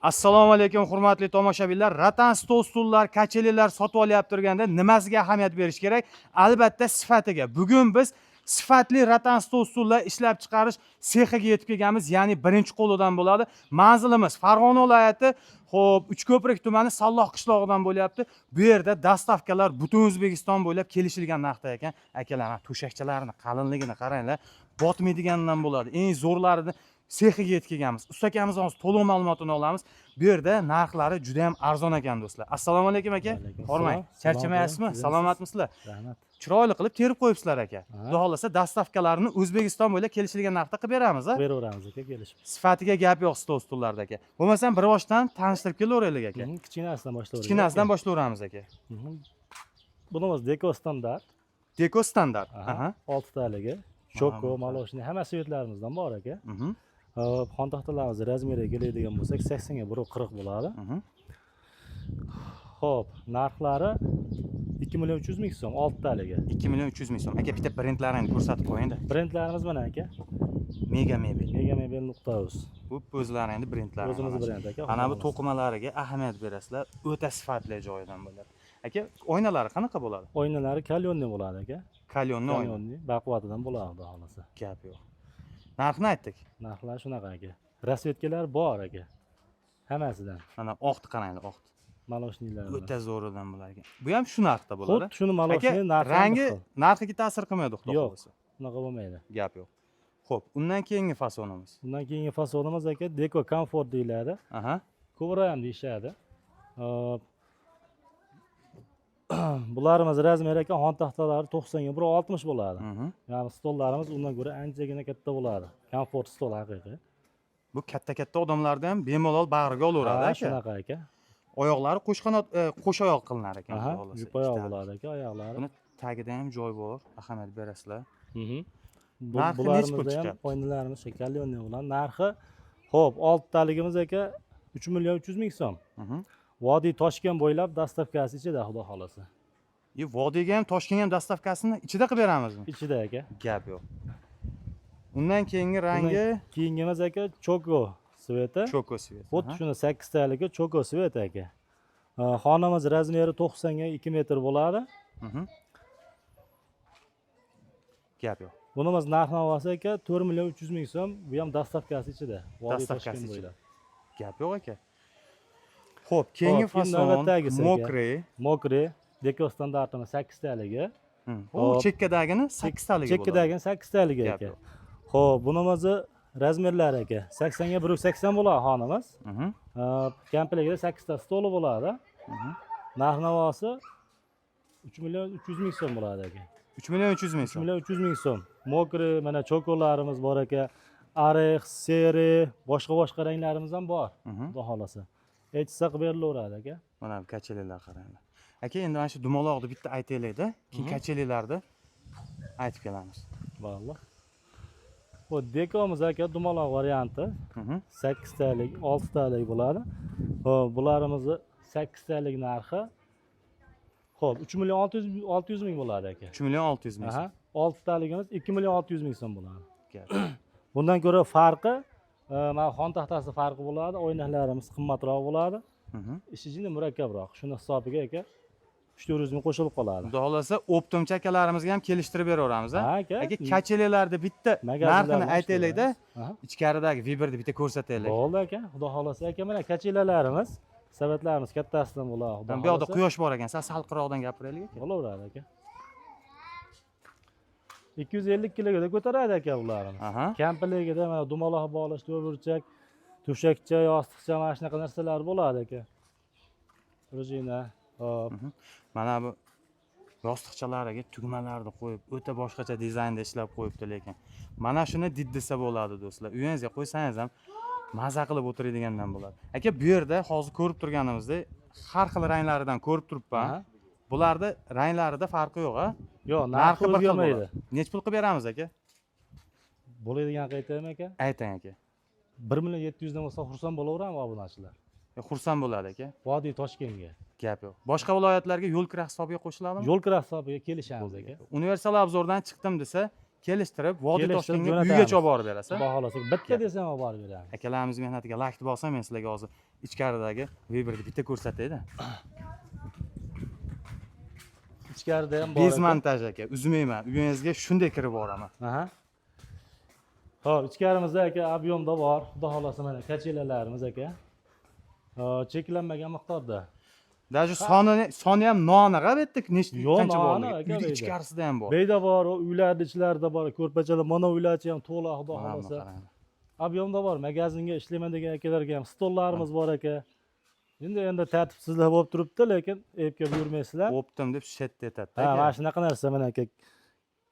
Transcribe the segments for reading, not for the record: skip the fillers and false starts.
Assalomu alaykum hurmatli tomoshabinlar. Ratan stol stullar, kachelilar sotib olyapti turganda nimasiga ahamiyat berish kerak? Albatta sifatiga. Bugun biz sifatli ratan stol stullar ishlab chiqarish sexiga yetib kelganmiz, ya'ni birinchi qo'lidan bo'ladi. Manzilimiz Farg'ona viloyati, xo'p, Uchko'prik tumani Salloh qishlog'idan bo'lyapti. Bu yerda dastavkalar butun O'zbekiston bo'ylab kelishilgan narxda ekan. Akalar, to'shakchalarni qalinligini qaranglar. Botmaydiganidan bo'ladi. Eng zo'rlarini sexiga yetib kelganmiz. Ustakamiz hozir to'liq ma'lumotini olamiz. Bu yerda narxlari juda ham arzon ekan do'stlar. Assalomu alaykum aka. Hormang. Charchamayapsizmi? Salomatmisizlar? Rahmat. Chiroyli qilib terib qo'yibsizlar aka. Xudo xolasa dastavkalarni O'zbekiston bo'ylab kelishilgan narxda qilib beramiz, a? Beraveramiz aka, kelishib. Sifatiga gap yo'q stol-stullarda aka. Bo'lmasam bir boshdan tanishtirib kelaveraylik aka. Kichkinasidan boshlayveramiz. Kichkinasidan boshlayveramiz aka. Bunimiz deko standart. Deko standart. Aha. 6 taligi. Choko, maloshni hamma svetlarimizdan bor aka. Xon taxtalarimiz razmeriga keladigan bo'lsak 80 ga 140 bo'ladi. Xo'p, narxlari 2 million 300 ming so'm 6 taligi. 2 million 300 ming so'm. Aka bitta brendlarini ko'rsatib qo'ying-da. Brendlarimiz mana aka. Mega Mebel. megamebel.uz. Bu o'zlaringiz brendlari. O'zimiz brend aka. Ana bu to'qimalariga ahamiyat berasizlar. O'ta sifatli joyidan bo'ladi. Aka, oynalari qanaqa bo'ladi? Oynalari kalyonli bo'ladi aka. Kalyonni oyna. Kalyonli, baquvvatidan bo'ladi, xudo xolasa. Gap yo'q. Narxni aytdik. Narxlar shunaqa aka. Rasvetkalar bor aka. Hammasidan. Mana oqni qaranglar, oq. Maloshnilar. O'ta zo'ridan bo'lar ekan. Bu ham shu narxda bo'ladi. Xuddi shuni maloshni narxi. Rangi narxiga ta'sir qilmaydi, xudo xolasa. Unaqa bo'lmaydi. Gap yo'q. Xo'p, undan keyingi fasonimiz. Undan keyingi fasonimiz aka Deco Comfort deyiladi. Aha. Kobra ham deyishadi. Bularimiz razmeri aka xon taxtalari 90 ga 160 bo'ladi. Ya'ni stollarimiz undan ko'ra anchagina katta bo'ladi. Comfort stol haqiqiy. Bu katta-katta odamlarda ham bemalol bag'riga olaveradi aka. Shunaqa aka. Oyoqlari qo'sh oyoq qilinar ekan, xudo xolasa. Yupoyoq bo'ladi aka oyoqlari. Buni tagida ham joy bor, ahamiyat berasizlar. Narxi necha pul chiqadi? Oynalarimiz kalyonli bilan narxi xo'p, 6 taligimiz aka 3 million 300 ming so'm. Vodiy Toshkent bo'ylab dastavkasi ichida, xudo xolasa. Vodiyga ham Toshkentga ham dastavkasini ichida qilib beramizmi? Ichida aka. Gap yo'q. Undan keyingi rangi keyingimiz aka Choko sveti. Choko sveti. Xuddi shuni 8 taligi Choko sveti aka. Xonamiz razmeri 90 ga 2 metr bo'ladi. Gap yo'q. Bunimiz narx-navosi aka 4 million 300 ming so'm. Bu ham dastavkasi ichida. Dastavkasi ichida. Gap yo'q aka. Xo'p, keyingi fason Mokri Deco standartimiz 8 taligi. U chekkadagini 8 taligi bo'ladi. Chekkadagini 8 taligi aka. Xo'p, bunimiz razmerlari aka 80 ga 180 bo'ladi xonamiz. Komplektida 8 ta stoli bo'ladi. Narx-navosi 3 million 300 ming so'm bo'ladi aka. 3 million 300 ming so'm. 3 million 300 ming so'm. Mokri, mana chokolarimiz bor aka. Ariq, seri, boshqa ranglarimiz ham bor. Xudo xolasa. Aytsa qilib berilaveradi aka. Mana bu kachelilar qaranglar. Aka, endi mana shu dumaloqni bitta aytaylik-da, keyin kachelilarni aytib kelamiz. Valloh. Bu dekomiz aka dumaloq varianti. 8 talik, 6 talik bo'ladi. Xo'p, bularimizni 8 talik narxi xo'p, 3 million 600 ming bo'ladi aka. 3 million 600 ming. 6 taligimiz 2 million 600 ming so'm bo'ladi. Bundan ko'ra farqi, mana xon taxtasi farqi bo'ladi, oynaklarimiz qimmatroq bo'ladi. Ishi juda murakkabroq. Shuni hisobiga aka 300 ming qo'shilib qoladi. Xudo xolasa, optimcha akalarimizga ham kelishtirib beraveramiz, a? Aka, kachelilarni bitta narxini aytaylik-da, ichkaridagi vibrni bitta ko'rsataylik. Bo'ldi aka, xudo xolasa aka, mana kachelalarimiz, savatlarimiz kattasidan bo'ladi. Bu yoqda quyosh bor ekan, sal qiroqdan gapiraylik aka. Bo'laveradi aka. 250 kiloga ko'taradi aka bularni. Komplektida mana dumaloq bog'lash, to'rtburchak, to'shakcha, yostiqcha, mana shunaqa narsalar bo'ladi aka. Rujina. Hop. Mana bu yostiqchalariga tugmalarni qo'yib, o'ta boshqacha dizaynda ishlab qo'yibdi lekin. Mana shuni diddisa bo'ladi do'stlar. Uyingizga qo'ysangiz ham maza qilib o'tiradigandan bo'ladi. Aka, bu yerda hozir ko'rib turganimizdek, har xil ranglaridan ko'rib turibman. Bularda ranglarida farqi yo'q, a? Yo'q, narxi o'zgarmaydi. Nech pul qilib beramiz aka? Bo'ladigan qaytaymi aka? Ayting aka. 1 million 700 dan bo'lsa xursand bo'laveramiz obunachilar. Xursand bo'ladi aka. Vodiy Toshkentga. Gap yo'q. Boshqa viloyatlarga yo'l kira hisobiga qo'shiladimi? Yo'l kira hisobiga kelishamiz aka. Universal obzordan chiqdim desa, kelishtirib, Vodiy Toshkentga uygacha olib borib berasiz. Xudo xolasa bitta desam olib borib beramiz. Akalarimiz mehnatiga like bosam, men sizlarga hozir ichkaridagi Viberni bitta ko'rsataydi. Ichkarida ham bor. Bez montaj aka, uzmayman. Uyingizga shunday kirib boraman. Aha. Hop, ichkarimizda aka ob'yomda bor. Xudo xolasa mana kachelalarimiz aka. Cheklanmagan miqdorda. Даже soni ham noaniq albatta, qancha noaniq borligi. aka, Uyda deydi. ichkarisida ham bor. Bu yerda bor, uylarning ichlarida bor, ko'rpachalar, mana uylarchi ham to'la xudo Mana bu xolasa. qarang. Ob'yomda bor. Magazinga ishlayman degan akalarga ham stollarimiz bor aka. Endi tartibsizlar bo'lib turibdi, lekin epga buyurmaysizlar. O'pdim deb shet etadi. Ha, mana shunaqa narsa mana aka.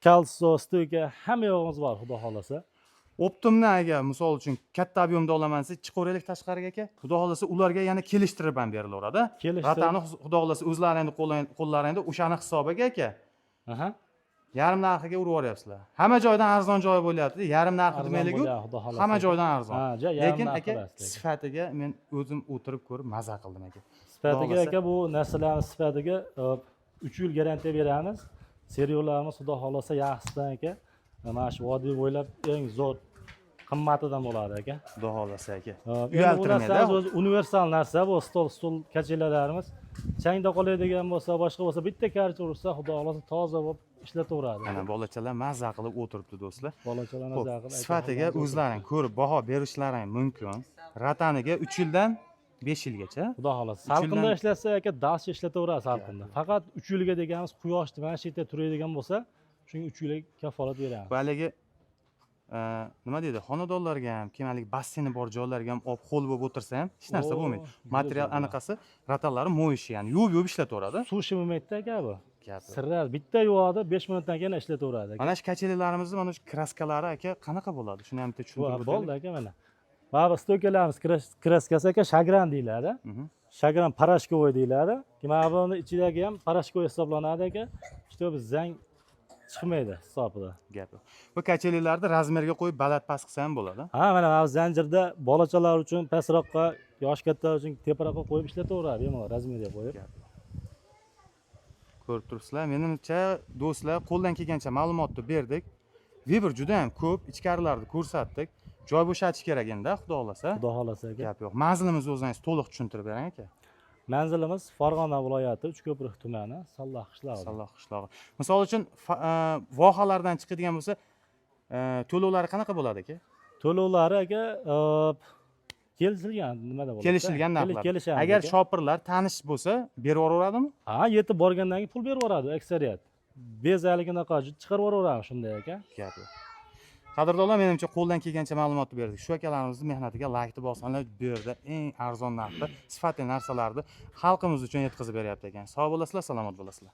Kalso, stoyka hamma yog'imiz bor, xudo xolasa. Optimni agar misol uchun katta ob'yomda olaman desa, chiqaveraylik tashqariga aka. Xudo xolasa ularga yana kelishtirib ham berilaveradi. Ratani xudo xolasa o'zlaringni qo'llaringda o'shani hisobiga aka. Aha. Yarim narxiga urib yuboryapsizlar. Hamma joydan arzon joy bo'lyapti. Yarim narxi demaylik-ku. Hamma joydan arzon. Lekin aka sifatiga men o'zim o'tirib ko'rib maza qildim aka. Sifatiga aka bu narsalarning sifatiga 3 yil garantiya beramiz. Seriallarimiz xudo xolasa yaxshisidan aka. Mana shu vodiy bo'ylab eng zo'r qimmatidan bo'ladi aka. Xudo xolasa aka. Uyaltirmaydi. O'zi universal narsa bu stol kachelarimiz. Changda qoladigan bo'lsa, boshqa bo'lsa bitta karcha ursa, xudo xolasa toza bo'lib ishlataveradi. Mana bolachalar maza qilib o'tiribdi do'stlar. Bolachalar maza qilib. Sifatiga o'zlaring ko'rib baho berishlaring mumkin. Rataniga 3 yildan 5 yilgacha. Xudo xolasa. Salqinda ishlatsa aka, dasha ishlataveradi salqinda. Faqat 3 yilga deganimiz quyoshda mana shu yerda turadigan bo'lsa, shunga 3 yilga kafolat beramiz. Haligi nima deydi, xonadonlarga ham, kemallik basseni bor joylarga ham olib qo'l bo'lib o'tirsa ham hech narsa bo'lmaydi. Material anaqasi ratallari moyishi, ya'ni yuvib ishlataveradi. Suv shimimaydi aka bu. Gapi. Sirrar bitta yuvadi, 5 minutdan keyin ishlataveradi aka. Mana shu kachelilarimizni mana shu kraskalari aka qanaqa bo'ladi? Shuni ham bitta tushuntirib o'taylik. Bo'ldi aka mana. Mana stoykalarimiz kraskasi aka shagran deyiladi. Shagran parashkovoy deyiladi. Mana buni ichidagi ham parashkovoy hisoblanadi aka. Чтобы zang chiqmaydi hisobida. Gapi. Bu kachelilarni razmerga qo'yib baland past qilsa ham bo'ladi. Ha, mana bu zanjirda bolachalar uchun pastroqqa, yosh kattalar uchun teparoqqa qo'yib ishlataveradi, bemalol razmerga qo'yib. Ko'rib turibsizlar, menimcha do'stlar qo'ldan kelgancha ma'lumotni berdik. Viber juda ham ko'p, ichkarilarni ko'rsatdik. Joy bo'shatish kerak endi, xudo xolasa. Xudo xolasa aka. Gap yo'q. Manzilimizni o'zingiz to'liq tushuntirib bering aka. Manzilimiz Farg'ona viloyati Uchko'prik tumani, Salloh qishlog'i. Salloh qishlog'i. Misol uchun vohalardan chiqadigan bo'lsa, to'lovlari qanaqa bo'ladi aka? To'lovlari aka kelishilgan nimada bo'ladi? Kelishilgan narxlar. Agar shopirlar tanish bo'lsa, berib yuboradimi? Ha, yetib borgandan keyin pul berib yuboradi aksariyat. Bezaligini chiqarib yuboramiz shunday aka. Gap yo'q. Qadrdonlar, menimcha qo'ldan kelgancha ma'lumotni berdik. Shu akalarimizni mehnatiga laykni bossanlar, bu yerda eng arzon narxda sifatli narsalarni xalqimiz uchun yetkazib beryapti ekan. Sog' bo'lasizlar, salomat bo'lasizlar.